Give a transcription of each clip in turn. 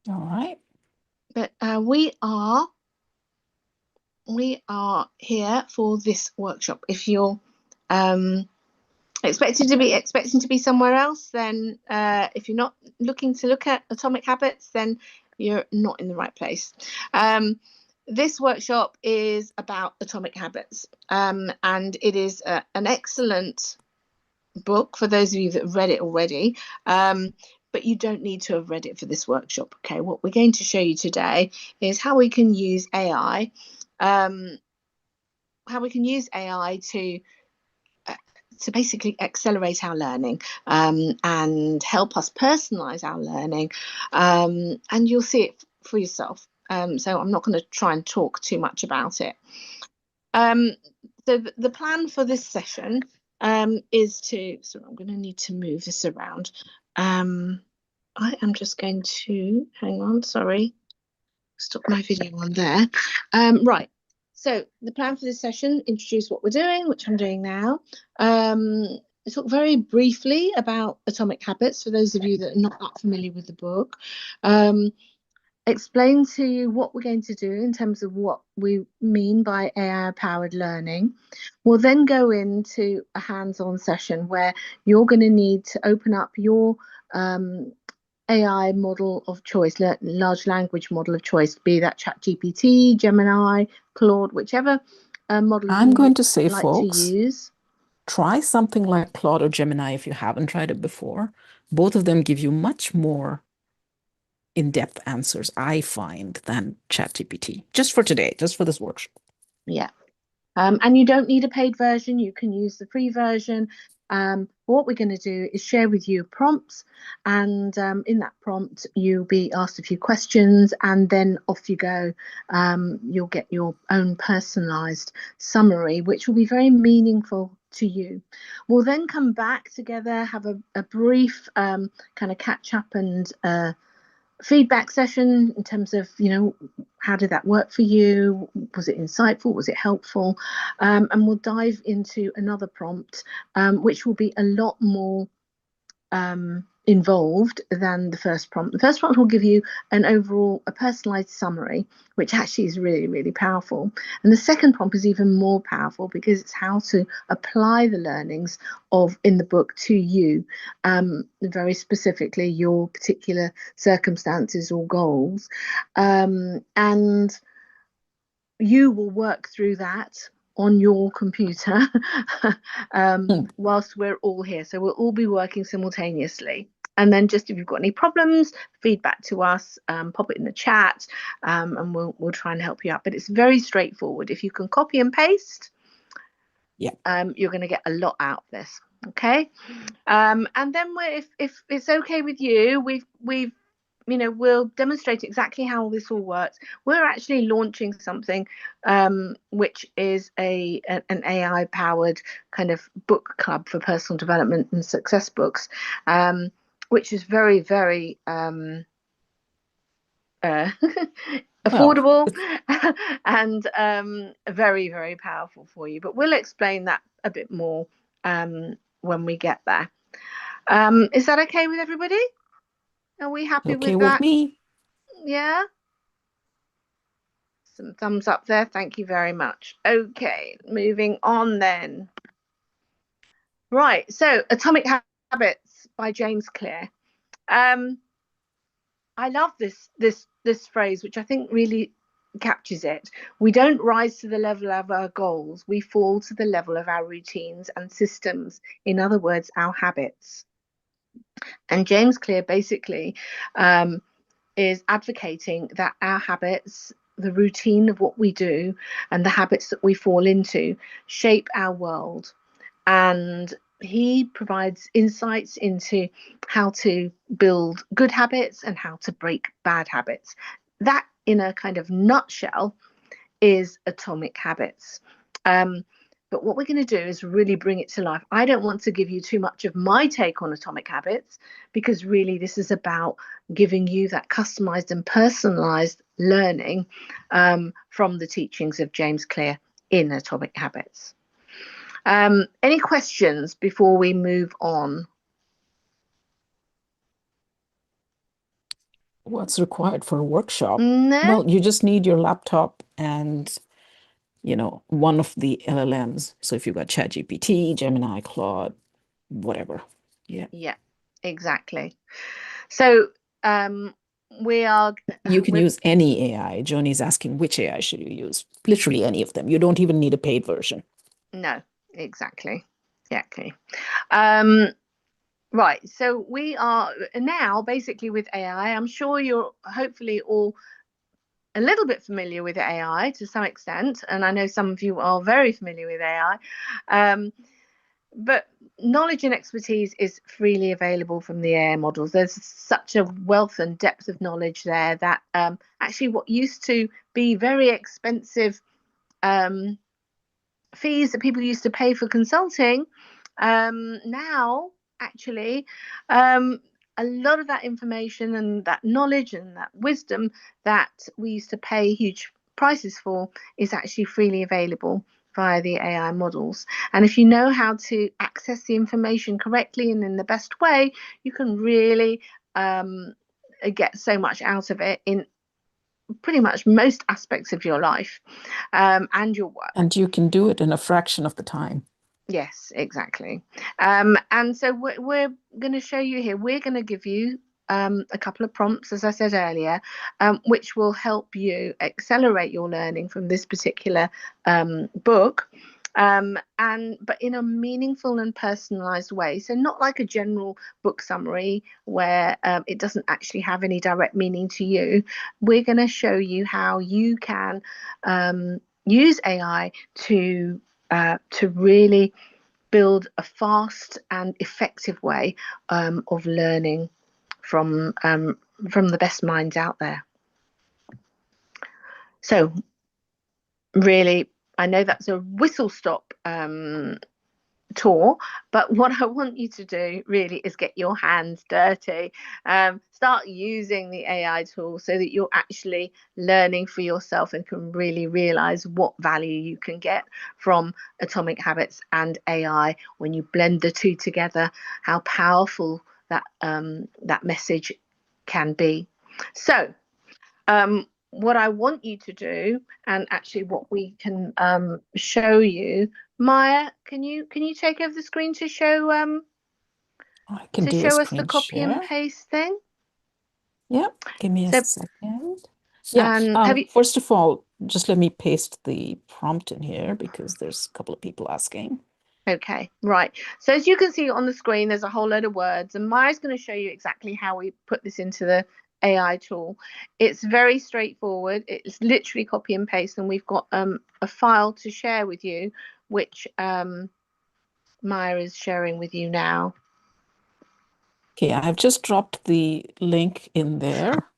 All right. But we are here for this workshop. If you're um, expecting to be somewhere else, then if you're not looking to look at atomic habits, then you're not in the right place. Um, this workshop is about atomic habits, and it is an excellent book for those of you that have read it already. But you don't need to have read it for this workshop. Okay, what we're going to show you today is how we can use AI, um, how we can use AI uh, to basically accelerate our learning, and help us personalize our learning. And you'll see it for yourself. So I'm not going to try and talk too much about it. Um, so the plan for this session is to, so I'm going to need to move this around. Um, I am just going to, hang on, sorry, stop my video on there. Right. So the plan for this session, introduce what we're doing, which I'm doing now. Talk very briefly about atomic habits for those of you that are not that familiar with the book. Um, explain to you what we're going to do in terms of what we mean by AI powered learning. We'll then go into a hands on session where you're going to need to open up your AI model of choice, large language model of choice, be that ChatGPT, Gemini, Claude, whichever model I'm you going to say, like to folks, use. try something like Claude or Gemini if you haven't tried it before. Both of them give you much more in-depth answers, I find, than ChatGPT. Just for today, just for this workshop. Yeah. And you don't need a paid version, you can use the free version. What we're going to do is share with you prompts, and in that prompt, you'll be asked a few questions, and then off you go. You'll get your own personalized summary, which will be very meaningful to you. We'll then come back together, have a brief kind of catch up and feedback session in terms of, how did that work for you? Was it insightful? Was it helpful? And we'll dive into another prompt, which will be a lot more involved than the first prompt. The first prompt will give you an overall, a personalized summary, which actually is really, really powerful. And the second prompt is even more powerful because it's how to apply the learnings of in the book to you, very specifically your particular circumstances or goals. And you will work through that on your computer Hmm. whilst we're all here. So we'll all be working simultaneously. And then just if you've got any problems, feedback to us, pop it in the chat, and we'll try and help you out. But it's very straightforward. If you can copy and paste, Yeah. you're going to get a lot out of this. Okay. And then if it's okay with you, we'll demonstrate exactly how this all works. We're actually launching something, which is an AI powered kind of book club for personal development and success books, which is very, very uh, Well, affordable and very, very powerful for you. But we'll explain that a bit more when we get there. Is that okay with everybody? Are we happy okay with with that? me. Yeah. Some thumbs up there. Thank you very much. Okay, moving on then. Right. So, Atomic Habits by James Clear. Um, I love this phrase, which I think really captures it. We don't rise to the level of our goals. We fall to the level of our routines and systems. In other words, our habits. And James Clear basically um, is advocating that our habits, the routine of what we do, and the habits that we fall into shape our world. And he provides insights into how to build good habits and how to break bad habits. That, in a kind of nutshell, is Atomic Habits. Um, but what we're going to do is really bring it to life. I don't want to give you too much of my take on Atomic Habits because really this is about giving you that customized and personalized learning from the teachings of James Clear in Atomic Habits. Any questions before we move on? What's required for a workshop? No? Well, you just need your laptop and, one of the LLMs. So if you've got ChatGPT, Gemini, Claude, whatever. Yeah. Yeah, exactly. So we are You can we're use any AI. Joni's asking which AI should you use? Literally any of them. You don't even need a paid version. no, exactly. Right, so we are now basically with AI. I'm sure you're hopefully all a little bit familiar with AI to some extent, and I know some of you are very familiar with AI. But knowledge and expertise is freely available from the AI models. There's such a wealth and depth of knowledge there that actually what used to be very expensive fees that people used to pay for consulting, now actually a lot of that information and that knowledge and that wisdom that we used to pay huge prices for is actually freely available via the AI models. And if you know how to access the information correctly and in the best way, you can really get so much out of it in pretty much most aspects of your life and your work. And you can do it in a fraction of the time. Yes, exactly. And so we're going to show you here, we're going to give you a couple of prompts, as I said earlier, which will help you accelerate your learning from this particular book. But in a meaningful and personalized way. So not like a general book summary where it doesn't actually have any direct meaning to you. We're going to show you how you can use AI to really build a fast and effective way of learning from the best minds out there. So really, I know that's a whistle stop tour, but what I want you to do really is get your hands dirty. Start using the AI tool so that you're actually learning for yourself and can really realize what value you can get from Atomic Habits and AI when you blend the two together, how powerful that message can be. So what I want you to do, and actually what we can show you, Maya, can you take over the screen to show I can do a us the screen copy and share. paste thing? Yeah, give me a So second. Yeah, have you? first of all, just let me paste the prompt in here because there's a couple of people asking. Okay, right. So as you can see on the screen, there's a whole load of words, and Maya's going to show you exactly how we put this into the AI tool. It's very straightforward. It's literally copy and paste, and we've got a file to share with you, which Maya is sharing with you now. Okay, I've just dropped the link in there.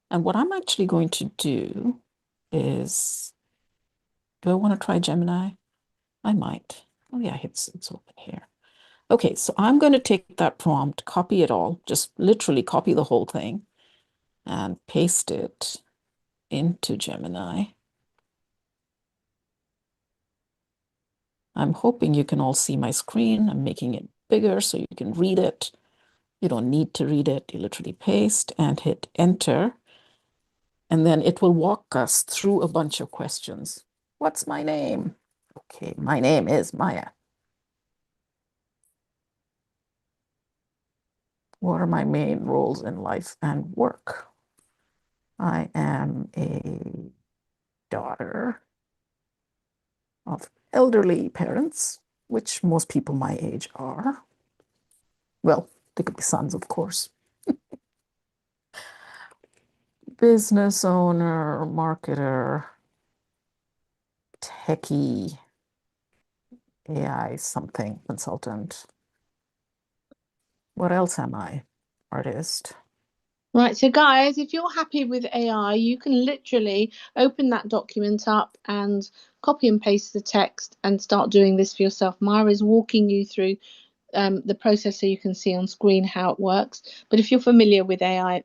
And what I'm actually going to do is, do I want to try Gemini? I might. Oh yeah, it's open here. Okay, so I'm going to take that prompt, copy it all, just literally copy the whole thing and paste it into Gemini. I'm hoping you can all see my screen. I'm making it bigger so you can read it. You don't need to read it. You literally paste and hit enter. And then it will walk us through a bunch of questions. What's my name? Okay, my name is Maya. What are my main roles in life and work? I am a daughter of elderly parents, which most people my age are. Well, they could be sons, of course. Business owner, marketer, techie, AI something, consultant. What else am I? Artist. Right, so guys, if you're happy with AI, you can literally open that document up and copy and paste the text and start doing this for yourself. Maya is walking you through the process so you can see on screen how it works. But if you're familiar with AI,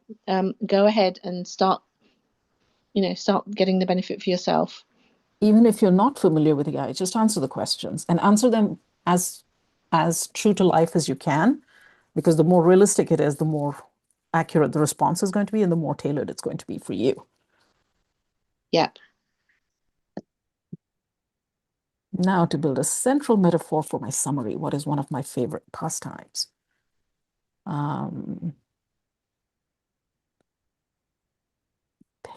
go ahead and start getting the benefit for yourself. Even if you're not familiar with AI, just answer the questions and answer them as true to life as you can, because the more realistic it is, the more accurate the response is going to be and the more tailored it's going to be for you. Yeah. Now to build a central metaphor for my summary, what is one of my favorite pastimes?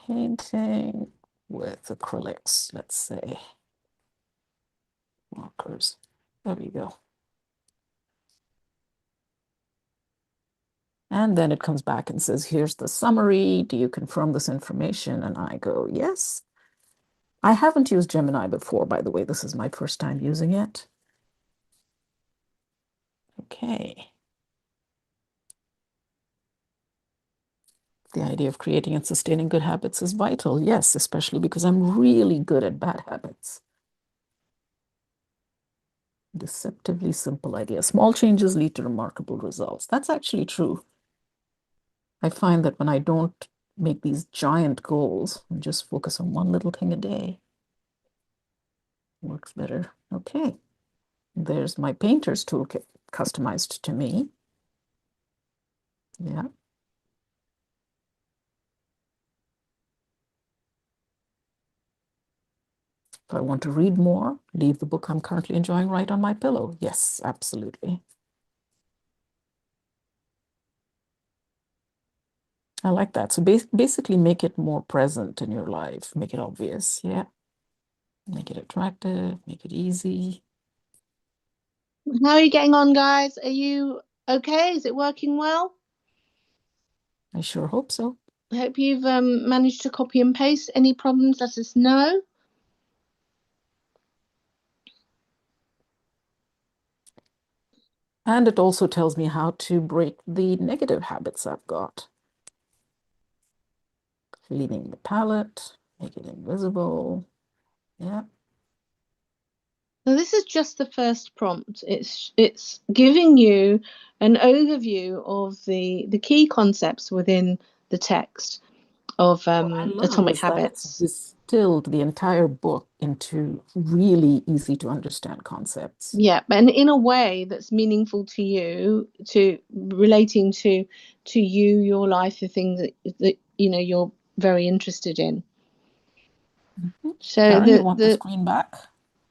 Painting with acrylics, let's say. Markers. There we go. And then it comes back and says, here's the summary. Do you confirm this information? And I go, yes. I haven't used Gemini before, by the way. This is my first time using it. Okay. The idea of creating and sustaining good habits is vital. Yes, especially because I'm really good at bad habits. Deceptively simple idea. Small changes lead to remarkable results. That's actually true. I find that when I don't make these giant goals and just focus on one little thing a day, works better. Okay. There's my painter's toolkit customized to me. Yeah. If I want to read more, leave the book I'm currently enjoying right on my pillow. Yes, absolutely. I like that. So basically make it more present in your life. Make it obvious. Yeah. Make it attractive. Make it easy. How are you getting on, guys? Are you okay? Is it working well? I sure hope so. I hope you've managed to copy and paste. Any problems, let us know. And it also tells me how to break the negative habits I've got. Cleaning the palette, make it invisible. Yeah. So this is just the first prompt. It's giving you an overview of the key concepts within the text of What I love Atomic is that it's Habits. distilled the entire book into really easy to understand concepts. Yeah, and in a way that's meaningful to you, to relating to you, your life, the things that you know you're very interested in. So Karen, you want the screen back?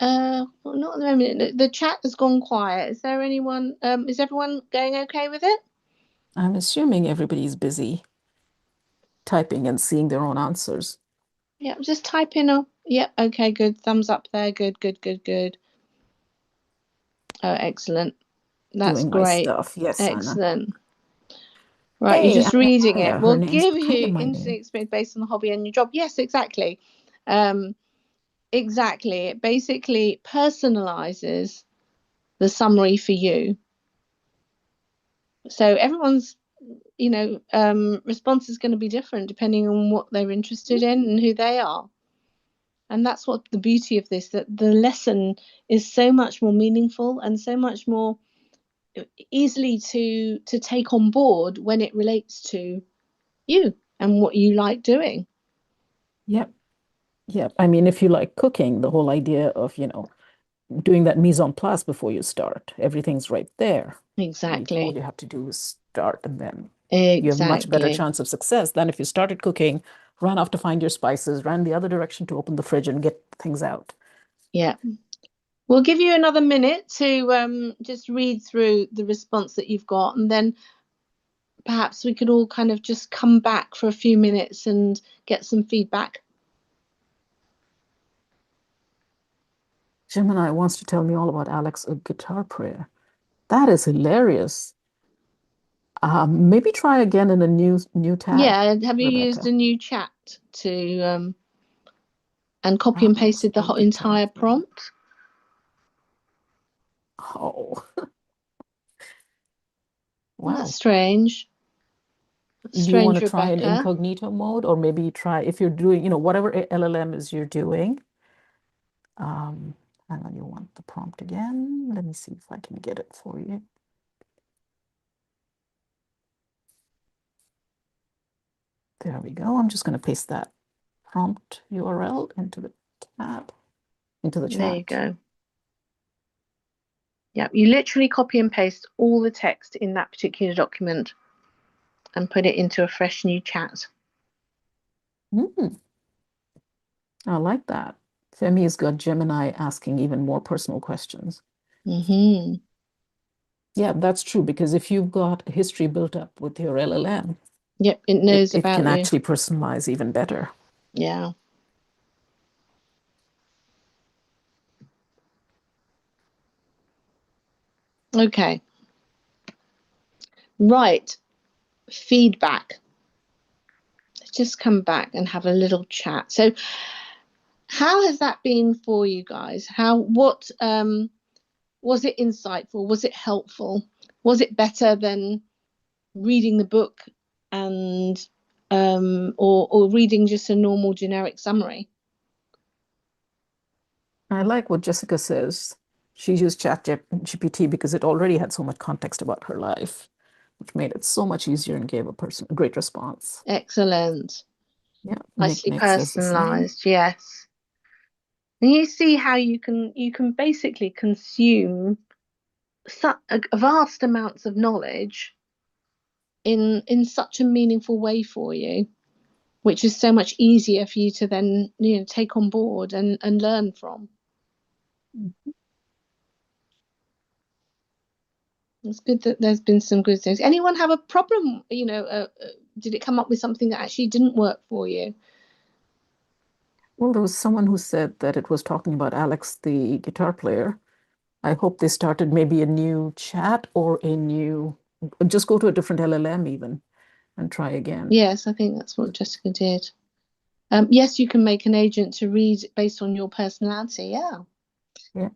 well, not at the moment. The chat has gone quiet. Is there anyone? Is everyone going okay with it? I'm assuming everybody's busy typing and seeing their own answers. Yeah, just type in a. Yep. Okay. Good. Thumbs up there. Good. Good. Good. Good. Oh, excellent. That's Doing my great. stuff. Yes, Anna. Excellent. Right, Hey, you're just reading Anaya, it. her We'll name's give kind you of my instant name. experience based on the hobby and your job. Yes, exactly. Exactly. It basically personalizes the summary for you. So everyone's, response is going to be different depending on what they're interested in and who they are. And that's what the beauty of this, that the lesson is so much more meaningful and so much more easily to take on board when it relates to you and what you like doing. Yep. Yep. I mean, if you like cooking, the whole idea of, doing that mise en place before you start, everything's right there. All Exactly. you have to do is start, and then you have a much better Exactly. chance of success than if you started cooking, ran off to find your spices, ran the other direction to open the fridge and get things out. Yeah. We'll give you another minute to just read through the response that you've got, and then perhaps we could all kind of just come back for a few minutes and get some feedback. Gemini wants to tell me all about Alex, a guitar player. That is hilarious. Maybe try again in a new tab. Yeah, have you Rebecca. used a new chat to and copy and Alex, pasted the a entire guitar player. prompt? Oh, Well, wow. that's strange. Do you want to try an Rebecca. incognito mode, or maybe try if you're doing, whatever LLM is you're doing. Hang on, you want the prompt again? Let me see if I can get it for you. There we go. I'm just going to paste that prompt URL into the tab, into the chat. There you go. Yeah, you literally copy and paste all the text in that particular document. and put it into a fresh new chat. I like that. Femi's got Gemini asking even more personal questions. Mm-hmm. Yeah, that's true, because if you've got a history built up with your LLM, Yep, it knows it about can you. actually personalize even better. Yeah. Okay. Right. Feedback. Let's just come back and have a little chat. So, how has that been for you guys? What was it insightful? Was it helpful? Was it better than reading the book and or reading just a normal generic summary? I like what Jessica says. She used ChatGPT because it already had so much context about her life, which made it so much easier and gave a great response. Excellent. Yeah, Nicely Nick says the same. personalized, yes. And you see how you can basically consume a vast amounts of knowledge in such a meaningful way for you, which is so much easier for you to then take on board and learn from. It's good that there's been some good things. Anyone have a problem? Did it come up with something that actually didn't work for you? Well, there was someone who said that it was talking about Alex, the guitar player. I hope they started maybe a new chat or just go to a different LLM even and try again. Yes, I think that's what Jessica did. Yes, you can make an agent to read based on your personality. Yeah, Yeah.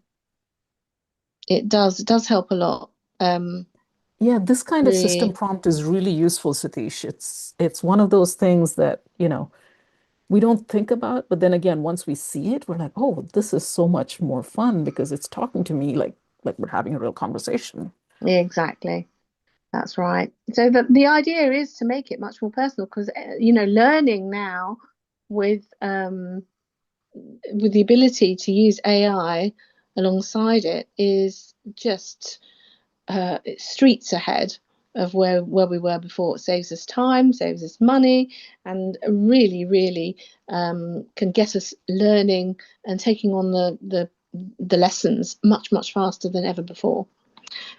it does. It does help a lot. Yeah, this kind of system Really, prompt is really useful, Satish. It's one of those things that, we don't think about, but then again, once we see it, we're like, oh, this is so much more fun because it's talking to me like we're having a real conversation. yeah, exactly. That's right. So the idea is to make it much more personal because learning now with with the ability to use AI alongside it is just streets ahead of where we were before. It saves us time, saves us money, and really, really can get us learning and taking on the lessons much faster than ever before.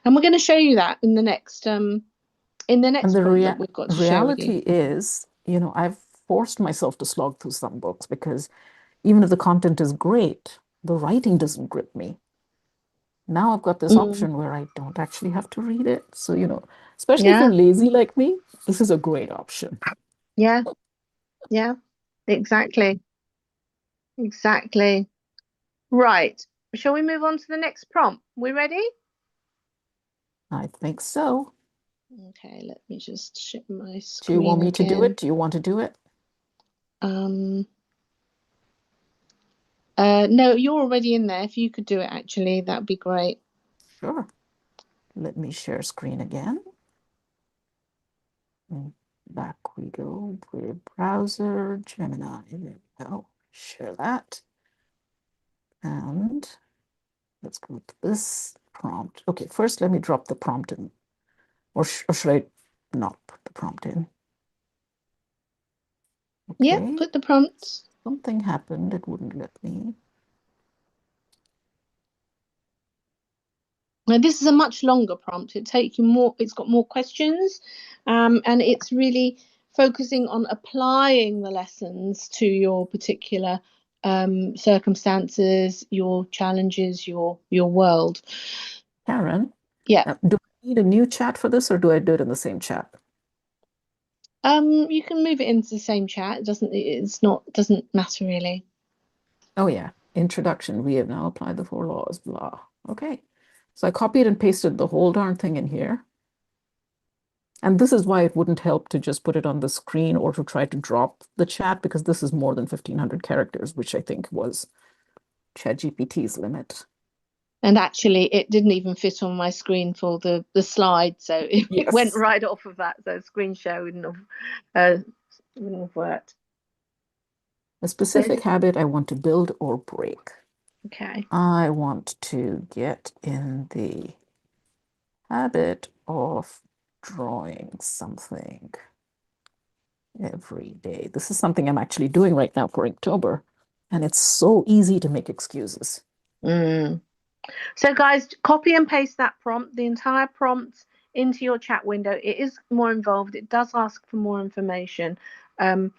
And we're going to show you that in the And next the prompt that we've got to share with you. reality is, I've forced myself to slog through some books because even if the content is great, the writing doesn't grip me. Now I've got this Mm, option where I don't actually have to read it. So, especially if you're yeah, lazy like me, this is a great option. yeah, yeah, exactly, exactly. Right. Shall we move on to the next prompt? We ready? I think so. Okay, let me just share my Do you want screen me to do it? again. Do you want to do it? Um, no, you're already in there. If you could do it, actually, that'd be great. Sure. Let me share screen again. Back we go. Web browser, Gemini. There we go. Share that. And let's go to this prompt. Okay, first let me drop the prompt in. Or should I not put the prompt in? Yeah, Okay. put the prompts. Something happened. It wouldn't let me. Now, this is a much longer prompt. It takes you more. It's got more questions, and it's really focusing on applying the lessons to your particular circumstances, your challenges, your world. Karen, Yeah. do I need a new chat for this or do I do it in the same chat? You can move it into the same chat. Doesn't matter really. Oh, yeah. Introduction. We have now applied the 4 laws, blah. Okay. So I copied and pasted the whole darn thing in here. And this is why it wouldn't help to just put it on the screen or to try to drop the chat because this is more than 1,500 characters, which I think was ChatGPT's limit. And actually, it didn't even fit on my screen for the slide, so it went Yes. right off of that. So screen share wouldn't have worked. A So specific habit I want to build or break. okay, I want to get in the habit of drawing something. every day. This is something I'm actually doing right now for October, and it's so easy to make excuses. Mm. So guys, copy and paste that prompt, the entire prompt into your chat window. It is more involved. It does ask for more information. And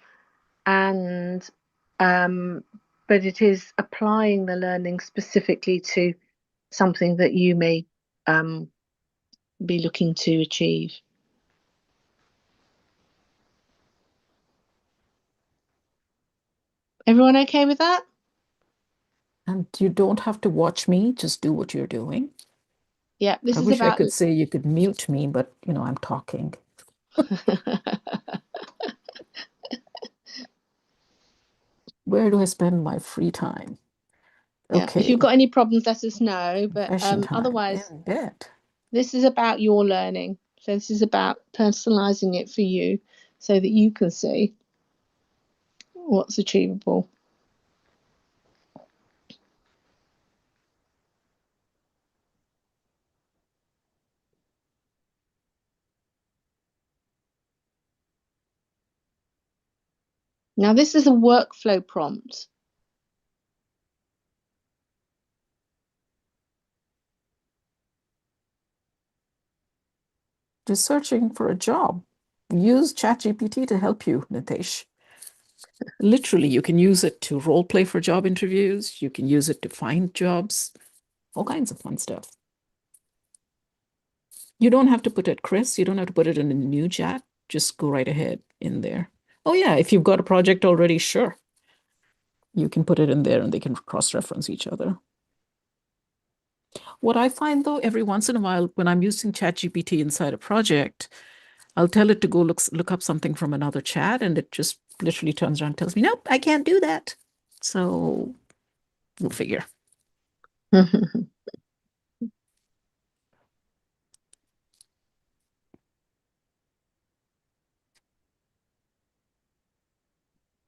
but it is applying the learning specifically to something that you may be looking to achieve. Everyone okay with that? And you don't have to watch me, just do what you're doing. Yeah, this I is wish I about could say you could mute me, but I'm talking. Where do I spend my free time? yeah, if Okay, you've got any problems, let us know. But confession time otherwise, in bed. this is about your learning. So this is about personalizing it for you so that you can see what's achievable. Now, this is a workflow prompt. Just searching for a job. Use ChatGPT to help you, Nitesh. Literally, you can use it to role play for job interviews. You can use it to find jobs, all kinds of fun stuff. You don't have to put it, Chris, you don't have to put it in a new chat. Just go right ahead in there. Oh, yeah, if you've got a project already, sure. You can put it in there and they can cross-reference each other. What I find though, every once in a while, when I'm using ChatGPT inside a project, I'll tell it to go look up something from another chat, and it just literally turns around and tells me, nope, I can't do that. So we'll figure.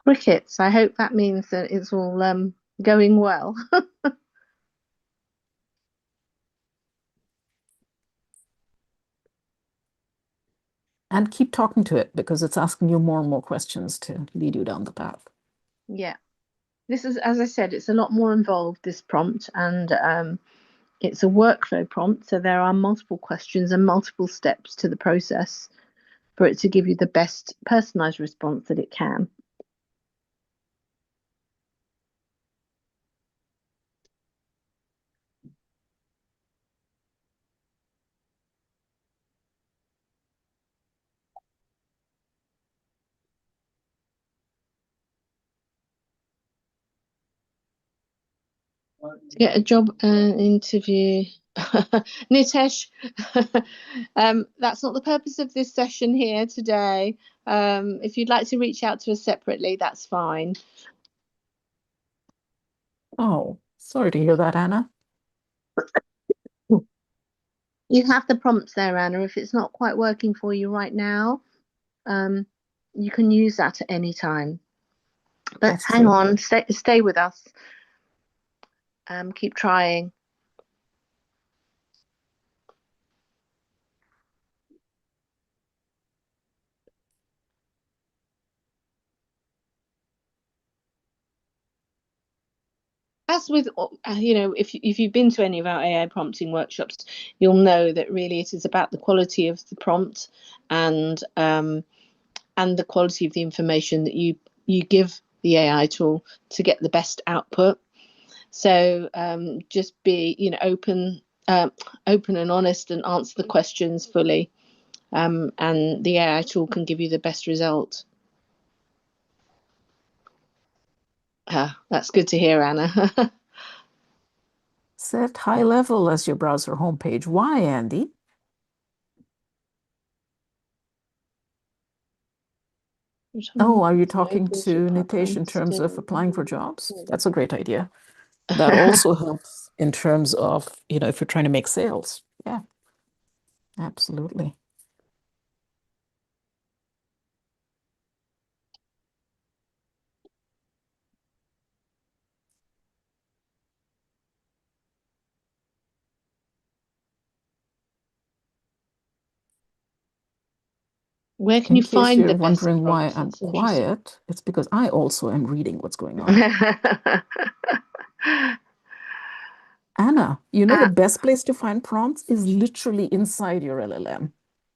Crickets. I hope that means that it's all going well. And keep talking to it because it's asking you more and more questions to lead you down the path. Yeah. This is, as I said, it's a lot more involved, this prompt, and it's a workflow prompt. So there are multiple questions and multiple steps to the process for it to give you the best personalized response that it can. To get a job interview. Nitesh, that's not the purpose of this session here today. If you'd like to reach out to us separately, that's fine. Oh, sorry to hear that, Anna. You have the prompts there, Anna. If it's not quite working for you right now, you can use that at any time. But That's hang true. on, stay with us. Keep trying. As with if you've been to any of our AI prompting workshops, you'll know that really it is about the quality of the prompt and the quality of the information that you give the AI tool to get the best output. So just be open and honest and answer the questions fully, and the AI tool can give you the best result. That's good to hear, Anna. Set high level as your browser homepage. Why, Andy? Oh, are you talking to Nitesh in terms of applying for jobs? That's a great idea. That also helps in terms of, if you're trying to make sales. Yeah, absolutely. Where can In you case find you're the best wondering why prompts? I'm That's interesting. quiet, it's because I also am reading what's going on. Anna, you know the best place to find prompts is literally inside your LLM.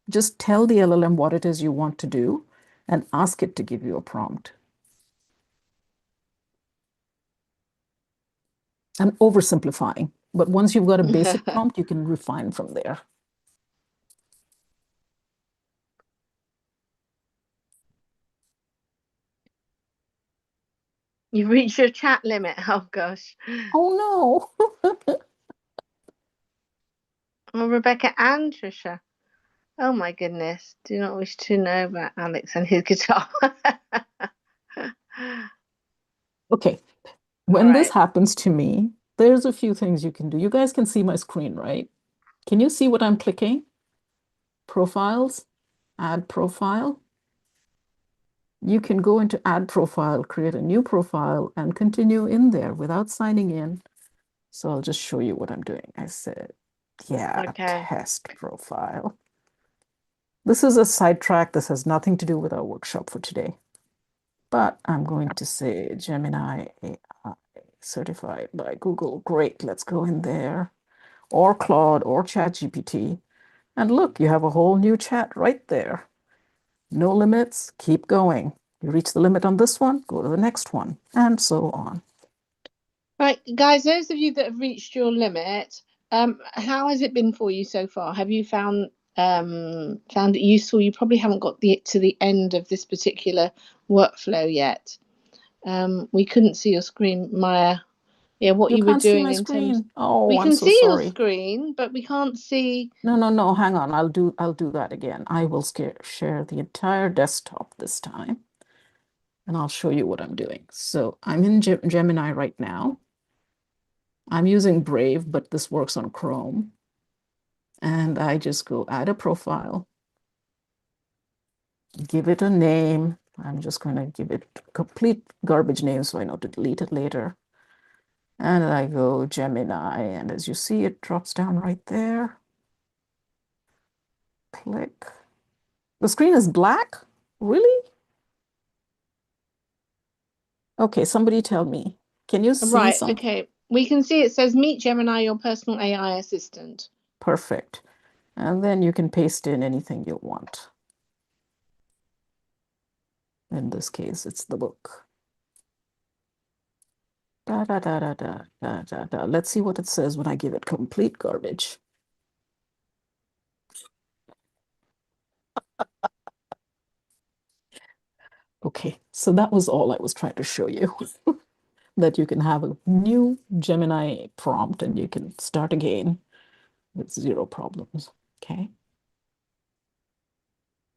Just tell the LLM what it is you want to do and ask it to give you a prompt. I'm oversimplifying, but once you've got a basic prompt, you can refine from there. You've reached your chat limit. Oh gosh. Oh no. Oh, Rebecca and Trisha. Oh my goodness. Do not wish to know about Alex and his guitar. Okay. All When this right. happens to me, there's a few things you can do. You guys can see my screen, right? Can you see what I'm clicking? Profiles, add profile. You can go into add profile, create a new profile, and continue in there without signing in. So I'll just show you what I'm doing. I said, yeah, Okay. test profile. This is a sidetrack. This has nothing to do with our workshop for today. But I'm going to say Gemini AI certified by Google. Great, let's go in there. Or Claude or ChatGPT. And look, you have a whole new chat right there. No limits, keep going. You reach the limit on this one, go to the next one, and so on. Right, guys, those of you that have reached your limit, how has it been for you so far? Have you found it useful? You probably haven't got to the end of this particular workflow yet. We couldn't see your screen, Maya. Yeah, what you were can't see doing my in terms. screen. Oh, We I'm can so see your sorry. screen, but we can't see. No, hang on. I'll do that again. I will share the entire desktop this time. And I'll show you what I'm doing. So I'm in Gemini right now. I'm using Brave, but this works on Chrome. And I just go add a profile, give it a name. I'm just going to give it a complete garbage name so I know to delete it later. And I go Gemini, and as you see, it drops down right there. Click. The screen is black? Really? Okay, somebody tell me. Can you see Right, something? okay. We can see it says Meet Gemini, your personal AI assistant. Perfect. And then you can paste in anything you want. In this case, it's the book. Da, da, da, da, da, da, da, da. Let's see what it says when I give it complete garbage. Okay, so that was all I was trying to show you. That you can have a new Gemini prompt and you can start again with zero problems. Okay.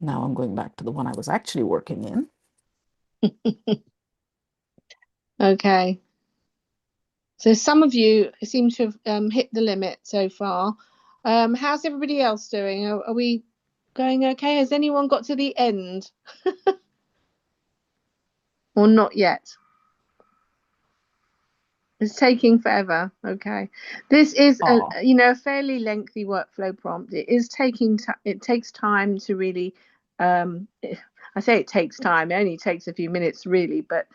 Now I'm going back to the one I was actually working in. Okay. So some of you seem to have hit the limit so far. How's everybody else doing? Are we going okay? Has anyone got to the end? Or not yet? It's taking forever. Okay. This is a fairly lengthy workflow prompt. It is taking it takes time to really I say it takes time. It only takes a few minutes really, but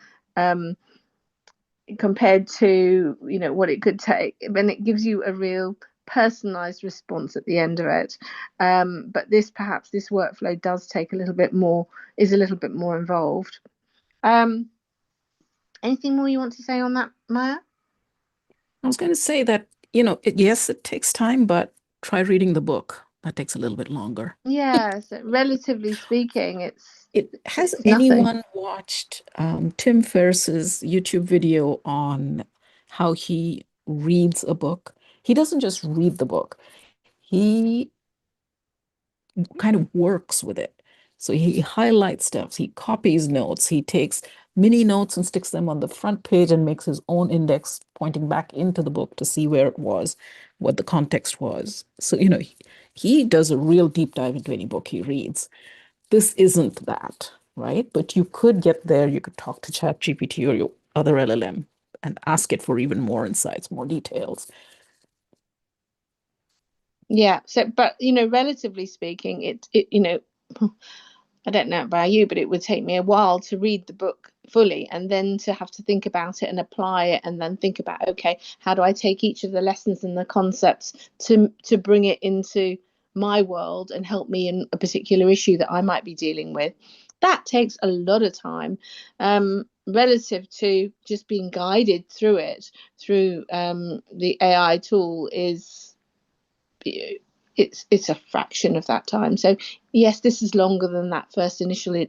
compared to what it could take, then it gives you a real personalized response at the end of it. But this workflow does take a little bit more, is a little bit more involved. Anything more you want to say on that, Maya? I was going to say that, yes, it takes time, but try reading the book. That takes a little bit longer. Yeah, so relatively speaking, Has it's nothing. anyone watched Tim Ferriss's YouTube video on how he reads a book? He doesn't just read the book. He kind of works with it. So he highlights stuff, he copies notes, he takes mini notes and sticks them on the front page and makes his own index pointing back into the book to see where it was, what the context was. So, he does a real deep dive into any book he reads. This isn't that, right? But you could get there. You could talk to ChatGPT or your other LLM and ask it for even more insights, more details. Yeah. So, but relatively speaking, it I don't know about you, but it would take me a while to read the book fully and then to have to think about it and apply it and then think about, okay, how do I take each of the lessons and the concepts to bring it into my world and help me in a particular issue that I might be dealing with. That takes a lot of time, relative to just being guided through it through the AI tool is it's a fraction of that time. So yes, this is longer than that first initial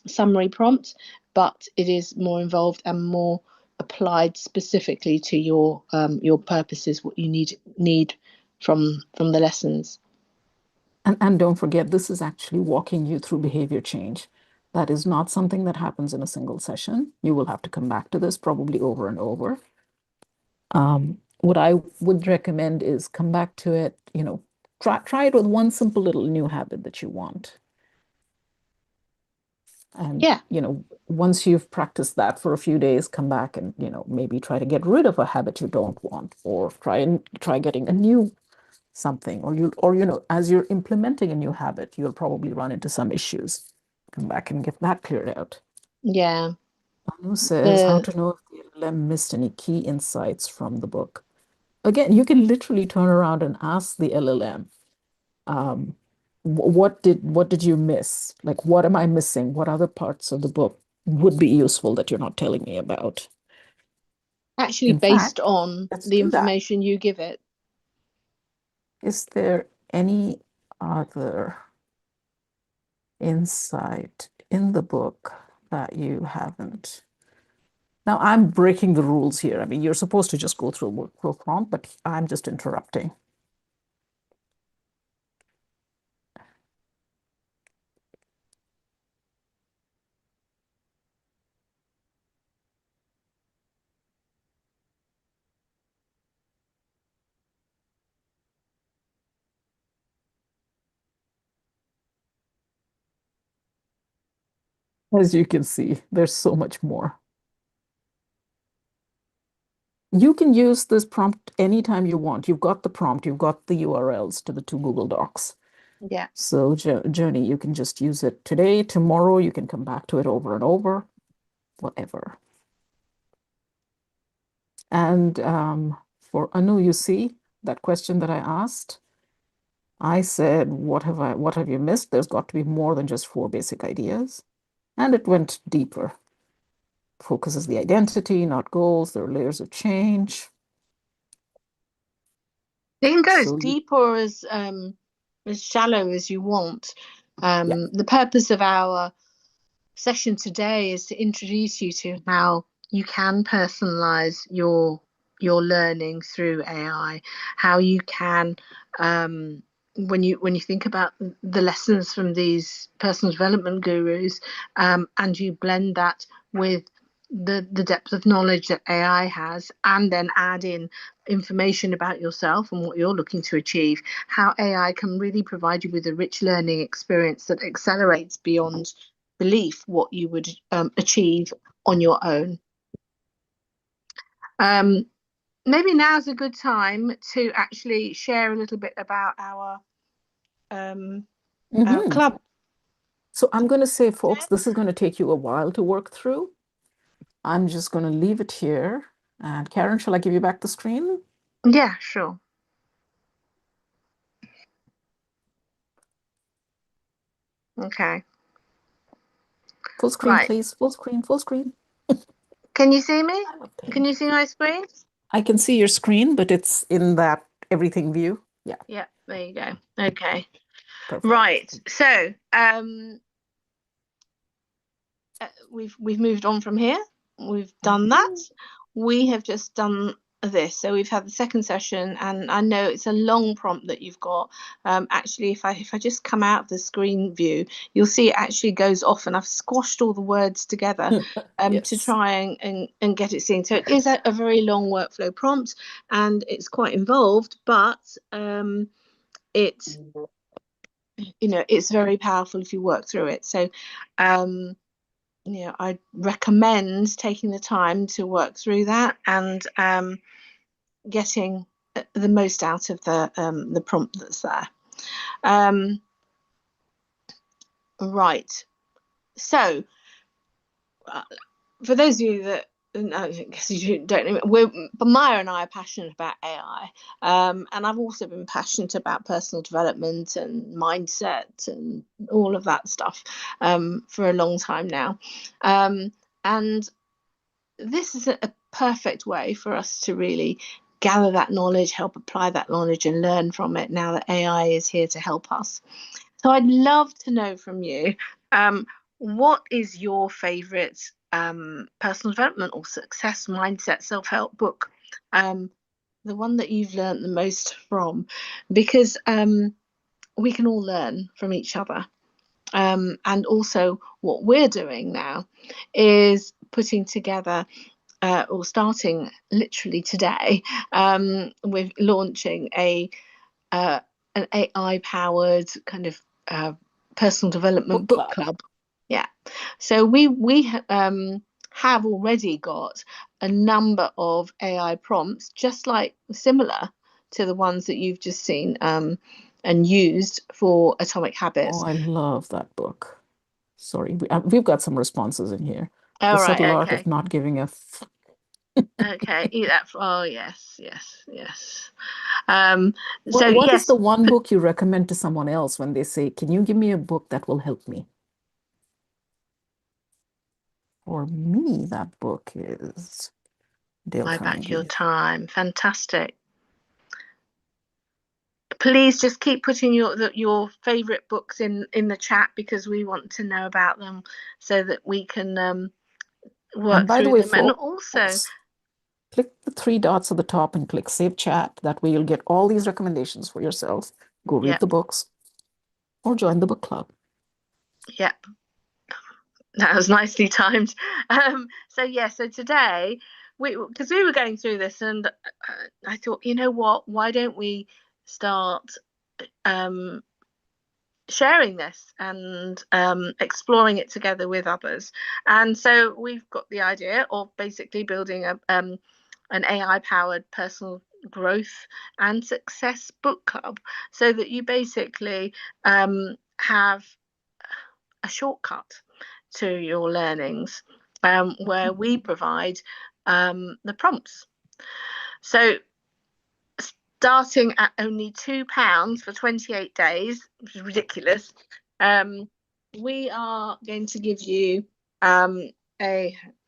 summary prompt, but it is more involved and more applied specifically to your purposes, what you need from the lessons. And don't forget, this is actually walking you through behavior change. That is not something that happens in a single session. You will have to come back to this probably over and over. What I would recommend is come back to it, try it with one simple little new habit that you want. And, Yeah. once you've practiced that for a few days, come back and, maybe try to get rid of a habit you don't want, or try getting a new something, or as you're implementing a new habit, you'll probably run into some issues. Come back and get that cleared out. Yeah. Anu says, how to know if the LLM missed any key insights from the book. Again, you can literally turn around and ask the LLM, what did you miss? Like, what am I missing? What other parts of the book would be useful that you're not telling me about? Actually, In based fact, on let's the do that. information you give it. Is there any other insight in the book that you haven't? Now, I'm breaking the rules here. I mean, you're supposed to just go through workflow prompt, but I'm just interrupting. As you can see, there's so much more. You can use this prompt anytime you want. You've got the prompt, you've got the URLs to the two Google Docs. Yeah. So Journey, you can just use it today, tomorrow, you can come back to it over and over, whatever. And for Anu, you see that question that I asked? I said, what have you missed? There's got to be more than just 4 basic ideas. And it went deeper. Focuses the identity, not goals. There are layers of change. It can go as So deep or as shallow as you want. The purpose of our session today is to introduce you to how you can personalize your learning through AI, how you can when you think about the lessons from these personal development gurus, and you blend that with the depth of knowledge that AI has, and then add in information about yourself and what you're looking to achieve, how AI can really provide you with a rich learning experience that accelerates beyond belief what you would achieve on your own. Maybe now's a good time to actually share a little bit about our club. So I'm going to say, folks, this is going to take you a while to work through. I'm just going to leave it here. And Karen, shall I give you back the screen? Yeah, sure. Okay. Full screen, Right. please. Full screen, full screen. Can you see me? Can you see my screen? I can see your screen, but it's in that everything view. Yeah. Yeah, there you go. Okay. Perfect. Right. So we've moved on from here. We've done that. We have just done this. So we've had the second session, and I know it's a long prompt that you've got. Actually, if I just come out of the screen view, you'll see it actually goes off, and I've squashed all the words together Yes. to try and get it seen. So it is a very long workflow prompt, and it's quite involved, but it's it's very powerful if you work through it. So I recommend taking the time to work through that and getting the most out of the prompt that's there. Right. So, for those of you that I guess you don't know, Maya and I are passionate about AI, and I've also been passionate about personal development and mindset and all of that stuff for a long time now, and this is a perfect way for us to really gather that knowledge, help apply that knowledge, and learn from it now that AI is here to help us. So I'd love to know from you, what is your favorite personal development or success mindset self-help book? The one that you've learned the most from, because we can all learn from each other. And also what we're doing now is putting together or starting literally today, with launching an AI powered kind of personal development book club. Yeah. So we have already got a number of AI prompts, just like similar to the ones that you've just seen and used for Atomic Habits. Oh, I love that book. Sorry, we've got some responses in here. All The right. subtle art Okay. of not giving a Okay. Eat that. Oh yes. Yes. Yes. So What is yes. the one book you recommend to someone else when they say, "Can you give me a book that will help me?" For me, that book is Dale Buy Back Your Carnegie. Time. Fantastic. Please just keep putting your favorite books in the chat, because we want to know about them so that we can And work by the through way, them. And also, folks, click the three dots at the top and click Save Chat. That way you'll get all these recommendations for yourself. Go read yep, the books or join the book club. yep, that was nicely timed. So yeah, so today because we were going through this, and I thought, you know what, why don't we start sharing this and exploring it together with others. And so we've got the idea of basically building an AI powered personal growth and success book club, so that you basically have a shortcut to your learnings, where we provide the prompts. So starting at only £2 for 28 days, which is ridiculous, we are going to give you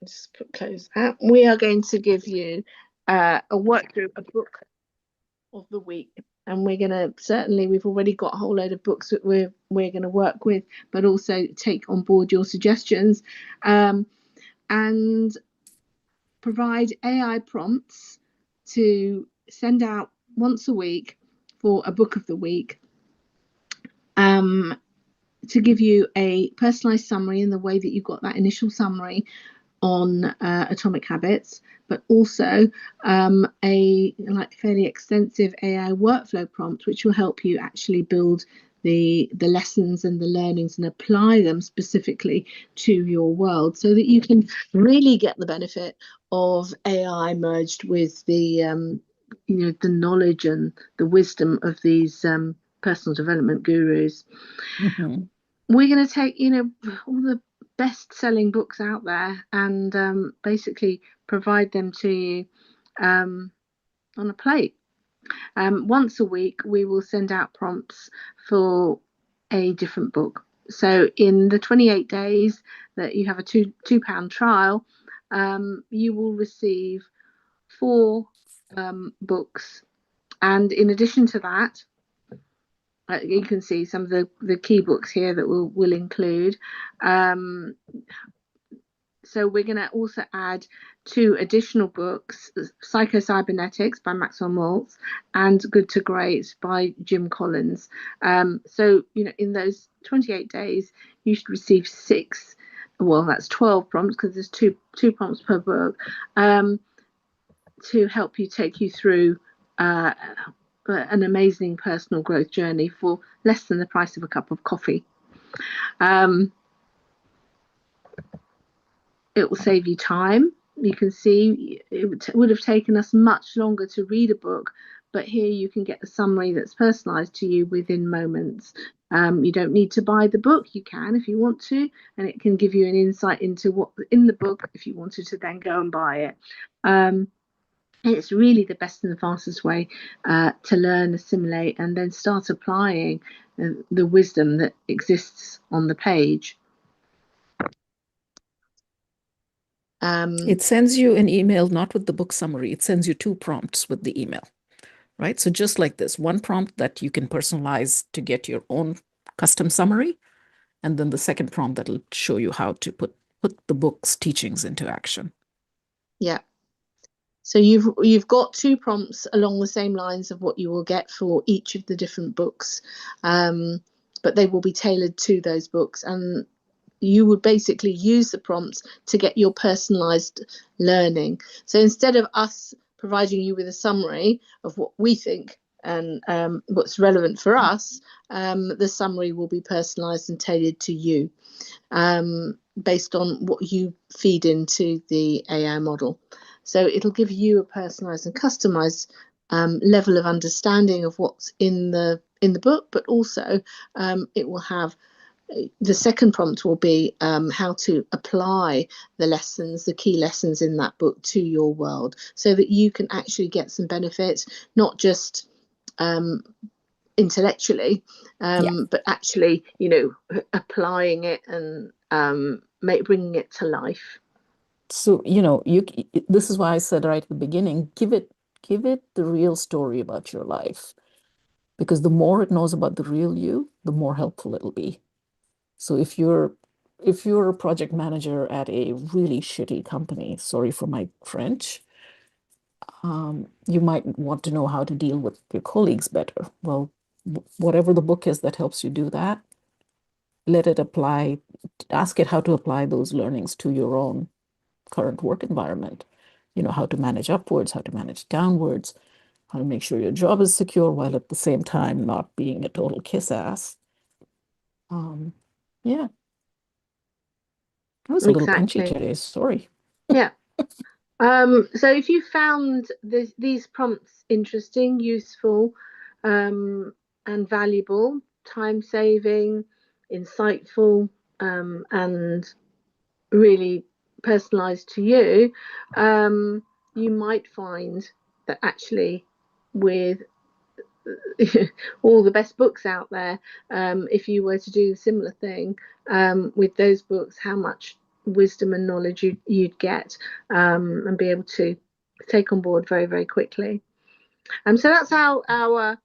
just close that. We are going to give you a work through a book of the week. And we're going to we've already got a whole load of books that we're going to work with, but also take on board your suggestions, and provide AI prompts to send out once a week for a book of the week, to give you a personalized summary in the way that you got that initial summary on Atomic Habits, but also a fairly extensive AI workflow prompt, which will help you actually build the lessons and the learnings and apply them specifically to your world, so that you can really get the benefit of AI merged with the the knowledge and the wisdom of these personal development gurus. Mm-hmm. We're going to take all the best-selling books out there and basically provide them to you on a plate. Once a week, we will send out prompts for a different book. So in the 28 days that you have a £2 trial, you will receive 4 books. And in addition to that, you can see some of the key books here that we'll include. So we're going to also add 2 additional books: Psycho-Cybernetics by Maxwell Maltz and Good to Great by Jim Collins. So in those 28 days, you should receive 6. Well, that's 12 prompts, because there's two prompts per book, to help you take you through an amazing personal growth journey for less than the price of a cup of coffee. It will save you time. You can see it would have taken us much longer to read a book, but here you can get a summary that's personalized to you within moments. You don't need to buy the book. You can if you want to, and it can give you an insight into what's in the book if you wanted to then go and buy it. It's really the best and the fastest way to learn, assimilate, and then start applying the wisdom that exists on the page. It sends you an email, not with the book summary. It sends you 2 prompts with the email, right? So just like this, one prompt that you can personalize to get your own custom summary, and then the second prompt that'll show you how to put the book's teachings into action. Yeah. So you've got 2 prompts along the same lines of what you will get for each of the different books, but they will be tailored to those books, and you would basically use the prompts to get your personalized learning. So instead of us providing you with a summary of what we think and what's relevant for us, the summary will be personalized and tailored to you based on what you feed into the AI model. So it'll give you a personalized and customized level of understanding of what's in the book, but also it will have the second prompt will be how to apply the lessons, the key lessons in that book to your world, so that you can actually get some benefits, not just intellectually, but actually, applying it and bringing it to life. So, this is why I said right at the beginning, give it the real story about your life, because the more it knows about the real you, the more helpful it'll be. So if you're a project manager at a really shitty company, sorry for my French, you might want to know how to deal with your colleagues better. Well, whatever the book is that helps you do that, let it apply, ask it how to apply those learnings to your own current work environment. How to manage upwards, how to manage downwards, how to make sure your job is secure while at the same time not being a total kiss ass. Yeah. I was a little punchy today, sorry. Yeah. So if you found these prompts interesting, useful, and valuable, time-saving, insightful, and really personalized to you, you might find that actually with all the best books out there, if you were to do a similar thing with those books, how much wisdom and knowledge you'd get and be able to take on board very, very quickly. So that's our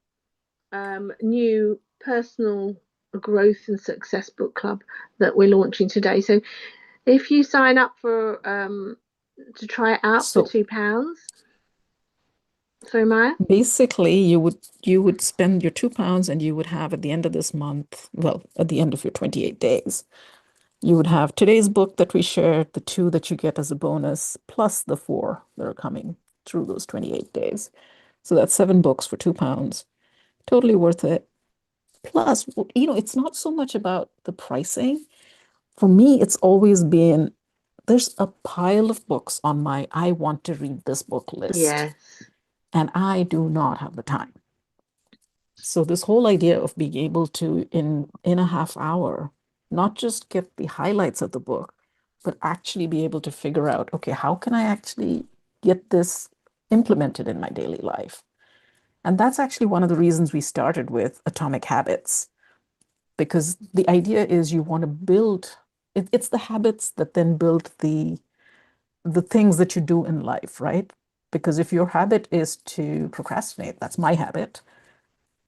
new personal growth and success book club that we're launching today. So if you sign up for to try it out for £2, sorry, Maya. Basically, you would spend your £2 and you would have at the end of this month, well, at the end of your 28 days, you would have today's book that we shared, the 2 that you get as a bonus, plus the 4 that are coming through those 28 days. So that's 7 books for £2. Totally worth it. Plus, it's not so much about the pricing. For me, it's always been, there's a pile of books on my I want to read this book list. Yes. And I do not have the time. So this whole idea of being able to, in a half hour, not just get the highlights of the book, but actually be able to figure out, okay, how can I actually get this implemented in my daily life? And that's actually one of the reasons we started with Atomic Habits, because the idea is you want to build, it's the habits that then build the things that you do in life, right? Because if your habit is to procrastinate, that's my habit,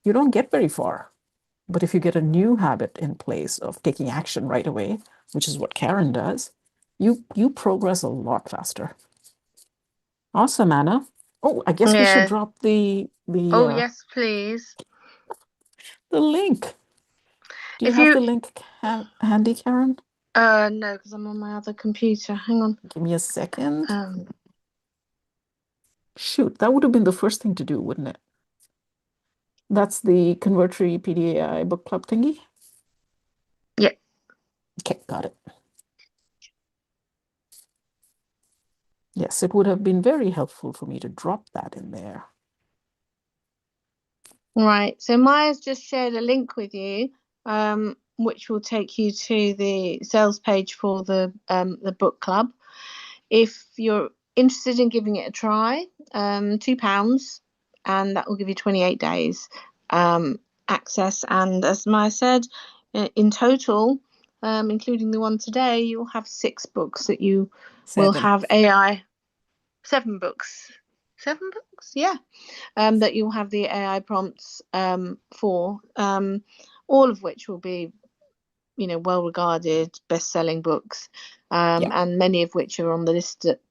you don't get very far. But if you get a new habit in place of taking action right away, which is what Karen does, you progress a lot faster. Awesome, Anna. Oh, I guess we should drop the oh, yes, please. The link. Do you have the link handy, Karen? No, because I'm on my other computer. Hang on. Give me a second. Shoot, that would have been the first thing to do, wouldn't it? That's the Convertri PDAI book club thingy? Yeah. Okay, got it. Yes, it would have been very helpful for me to drop that in there. Right. So Maya's just shared a link with you, which will take you to the sales page for the book club. If you're interested in giving it a try, £2, and that will give you 28 days access. And as Maya said, in total, including the one today, you'll have 6 books that you will 7. have AI. 7 books. 7 books? Yeah. That you'll have the AI prompts for, all of which will be, well regarded, best-selling books, Yeah. and many of which are on the list that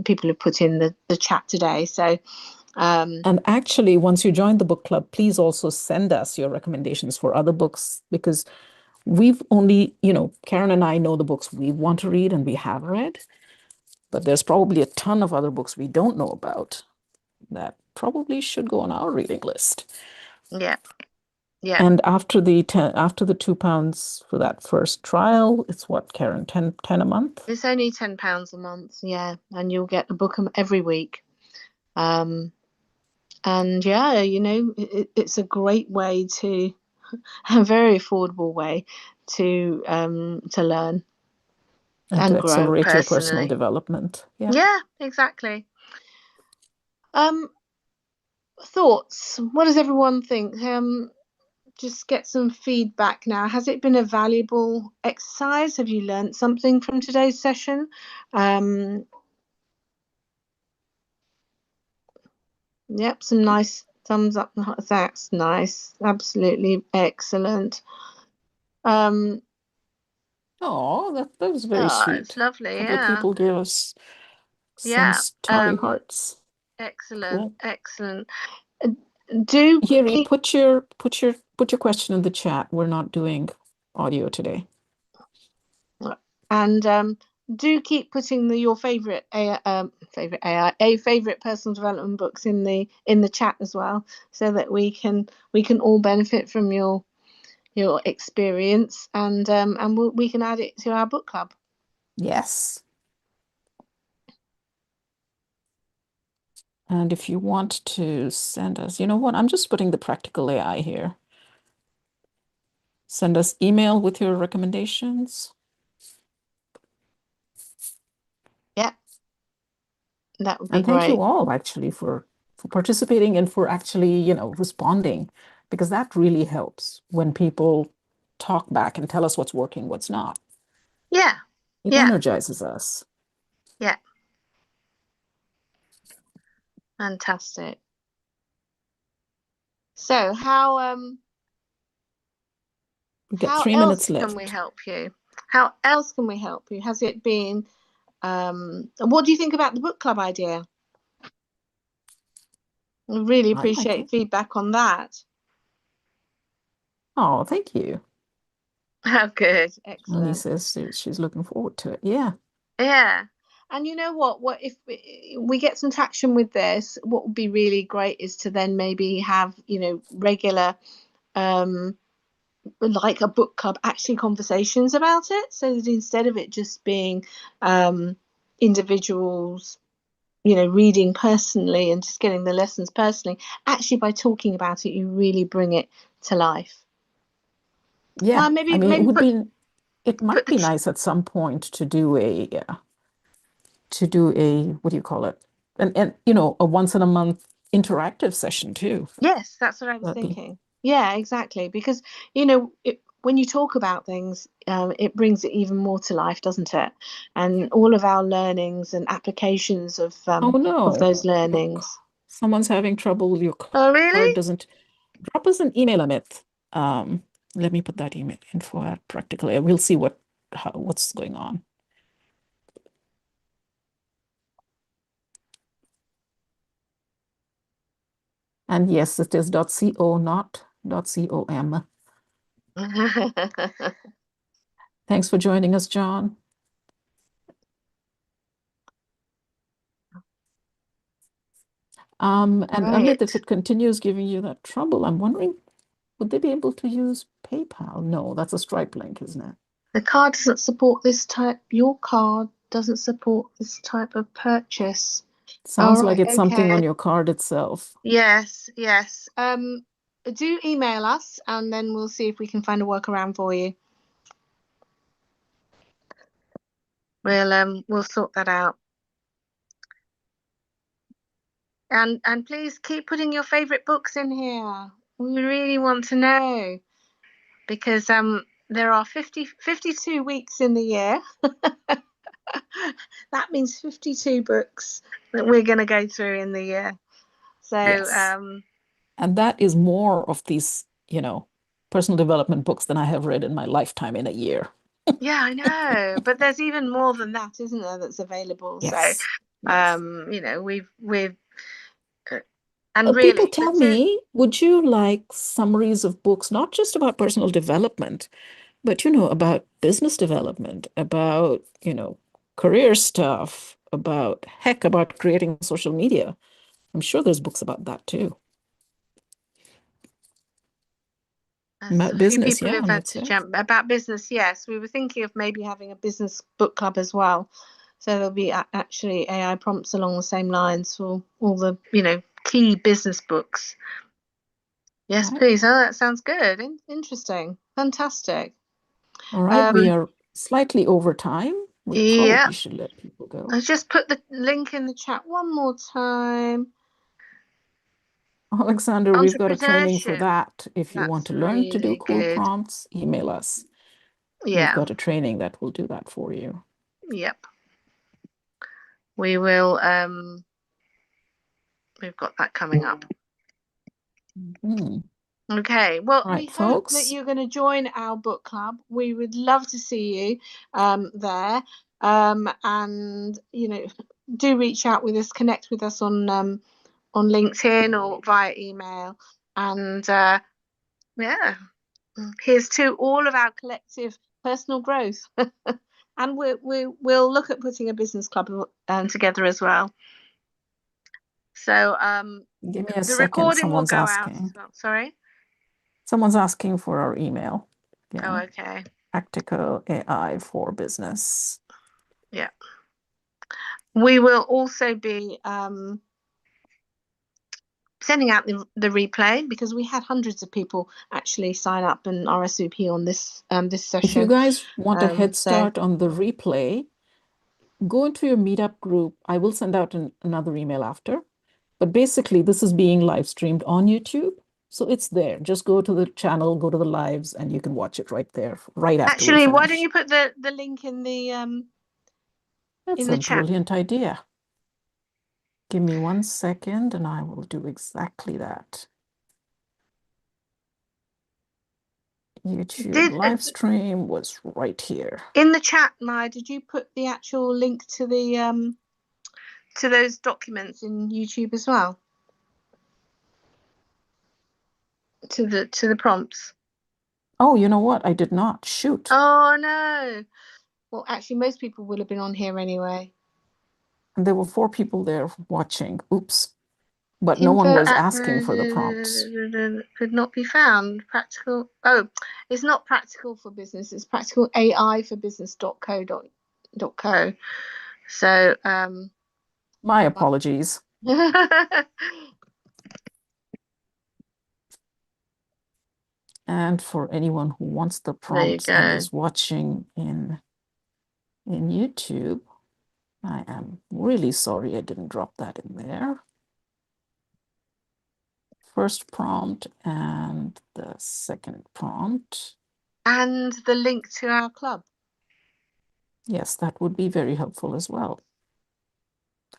people have put in the chat today. So, And actually, once you join the book club, please also send us your recommendations for other books, because we've only, Karen and I know the books we want to read and we have read, but there's probably a ton of other books we don't know about that probably should go on our reading list. yeah, yeah. And after the £2 for that first trial, it's what, Karen, 10 a month? It's only £10 a month, yeah, and you'll get a book every week. And yeah, it's a great way a very affordable way to learn And and to grow accelerate your personal personally. development. Yeah. Yeah, exactly. Thoughts. What does everyone think? Just get some feedback now. Has it been a valuable exercise? Have you learned something from today's session? Yep, some nice thumbs up. That's nice. Absolutely excellent. Oh, that was very It's sweet. lovely. A couple of Yeah. people gave us some Yeah. starry hearts. Excellent. Cool. Excellent. Uh, Do Yuri, keep put your question in the chat. We're not doing audio today. and do keep putting your favorite favorite personal development books in the chat as well, so that we can all benefit from your experience, and we can add it to our book club. Yes. And if you want to send us, you know what? I'm just putting the practical AI here. Send us email with your recommendations. Yeah, that would be And thank great. you all actually for participating and for actually, responding, because that really helps when people talk back and tell us what's working, what's not. Yeah, It yeah, energizes us. yeah. Fantastic. So We've got how 3 else minutes can we left. help you? How else can we help you? Has it been what do you think about the book club idea? I really I like appreciate it. feedback on that. Oh, thank you. Oh, good. Annie Excellent. says she's looking forward to it. Yeah. Yeah. And you know what if we get some traction with this, what would be really great is to then maybe have, regular, like a book club, actually conversations about it, so that instead of it just being individuals, reading personally and just getting the lessons personally, actually by talking about it, you really bring it to life. Yeah. Maybe I mean, maybe it might put be the nice at some point to do what do you call it? And a once in a month interactive session too. Yes, that's what I was That'd be, thinking. Yeah, exactly. Because, when you talk about things, it brings it even more to life, doesn't it? And all of our learnings and applications oh of no, those learnings. someone's having trouble. Your Oh, card really? doesn't drop us an email on it. Let me put that email info at practically. We'll see what's going on. And yes, it is .co, not .com. Thanks for joining us, John. And Amit, if Right. it continues giving you that trouble, I'm wondering, would they be able to use PayPal? No, that's a Stripe link, isn't it? The card doesn't support this type. Your card doesn't support this type of purchase. All Sounds like right. it's something Okay. on your card itself. Yes. Yes. do email us, and then we'll see if we can find a workaround for you. We'll sort that out. And please keep putting your favorite books in here. We really want to know, because there are 52 weeks in the year. That means 52 books that we're going to go through in the year. So Yes. And that is more of these, personal development books than I have read in my lifetime in a year. yeah, I know, but there's even more than that, isn't there, that's available. Yes. So Yes. we've and People really tell me, would you like summaries of books, not just about personal development, but about business development, about, career stuff, about creating social media. I'm sure there's books about that too. there's About a few business, people yeah, who've and had it to says. jump about business. Yes, we were thinking of maybe having a business book club as well. So there'll be actually AI prompts along the same lines for all the, key business books. Yes, Right. please. Oh, that sounds good. Interesting. Fantastic. All right, we Um, are slightly over time. We yeah, probably should let people go. I'll just put the link in the chat one more time. Alexander, we've got a training for Entrepreneurship. that. If you want That's to learn to do really cool good. prompts, email us. We've Yeah. got a training that will do that for you. Yep. We will. We've got that coming up. Mhm. Okay. Well, All we right, hope that folks. you're going to join our book club. We would love to see you there. And do reach out with us, connect with us on LinkedIn or via email. And yeah, here's to all of our collective personal growth. And we'll look at putting a business club together as well. So Give me a the second. recording will Someone's go out as asking. well. Sorry. Someone's asking for our email. Oh, Yeah. okay. Practical AI for business. Yeah. We will also be sending out the replay, because we had hundreds of people actually sign up and RSVP on this If you session. guys want a head So start on the replay, go into your meetup group. I will send out another email after. But basically, this is being live streamed on YouTube. So it's there. Just go to the channel, go to the lives, and you can watch it right there, right after we actually, why don't finish. you put the link in That's the a chat? brilliant idea. Give me 1 second and I will do exactly that. YouTube live stream was right here. In the chat, Maya, did you put the actual link to the to those documents in YouTube as well? To the prompts. Oh, you know what? I did not. Shoot. Oh no. Well, actually, most people will have been on here anyway. And there were 4 people there watching. Oops. But no one Info was at asking for the prompts. could not be found. Practical. Oh, it's not practical for business. It's practical AI for business.co.co. So My apologies. And for anyone who wants the There you prompts and go. is watching in YouTube, I am really sorry I didn't drop that in there. First prompt and the second prompt. And the link to our club. Yes, that would be very helpful as well.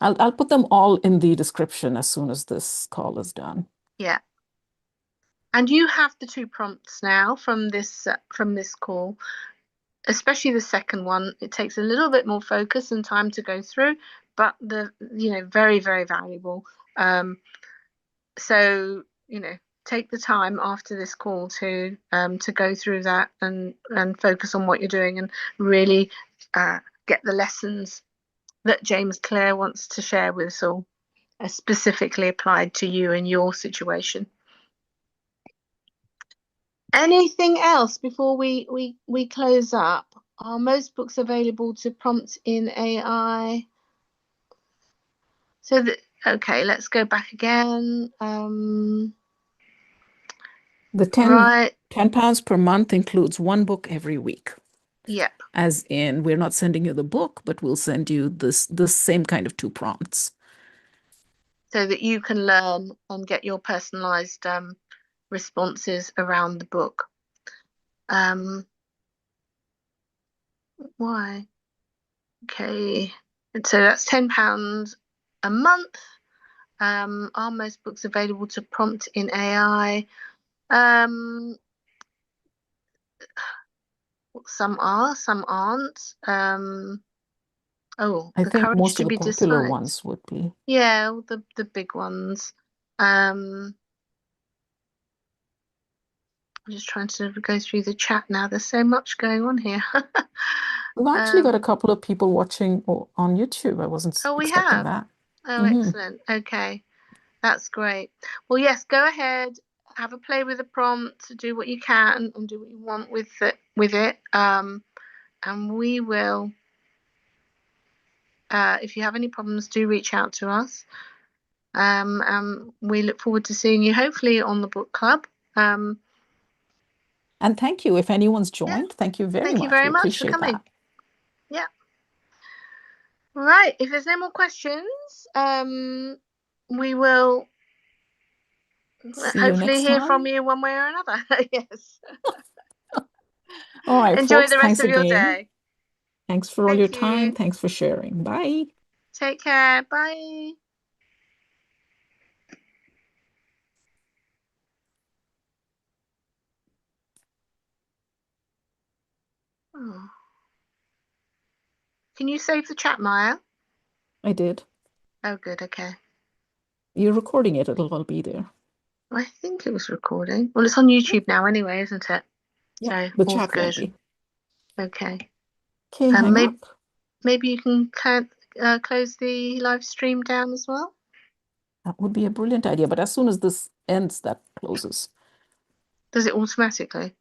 I'll put them all in the description as soon as this call is done. Yeah. And you have the 2 prompts now from this call, especially the second one. It takes a little bit more focus and time to go through, but very, very valuable. So take the time after this call to go through that and focus on what you're doing, and really get the lessons that James Clear wants to share with us all, specifically applied to you and your situation. Anything else before we close up? Are most books available to prompt in AI? So okay, let's go back again. The 10 Right. £10 per month includes one book every week. Yep. As in, we're not sending you the book, but we'll send you the same kind of 2 prompts. So that you can learn and get your personalized responses around the book. Why? Okay. And so that's £10 a month. Are most books available to prompt in AI? Some are, some aren't. Oh, I The think Courage most to of the be popular Despite. ones would be. Yeah, the big ones. I'm just trying to go through the chat now. There's so much going on here. We've actually got a couple of people watching on YouTube. I wasn't Oh, we expecting have. that. Oh, excellent. Okay, that's great. Well, yes, go ahead, have a play with the prompt, do what you can, and do what you want with it. And we will. If you have any problems, do reach out to us. We look forward to seeing you hopefully on the book club. And thank you. If anyone's joined, thank you very Thank much. you very We much for appreciate coming. that. Yeah. Right. If there's no more questions, we will See you hopefully next hear from time. you one way or another. Yes. All right, Enjoy folks, the rest thanks of your again. day. Thanks for all your Thank time. you. Thanks for sharing. Bye. Take care. Bye. Oh. Can you save the chat, Maya? I did. Oh, good. Okay. You're recording it. It'll all be there. I think it was recording. Well, it's on YouTube now anyway, isn't it? Yeah, So the all's chat won't good. be. Okay. Okay, hang Maybe up. you can close the live stream down as well. That would be a brilliant idea. But as soon as this ends, that closes. Does it automatically?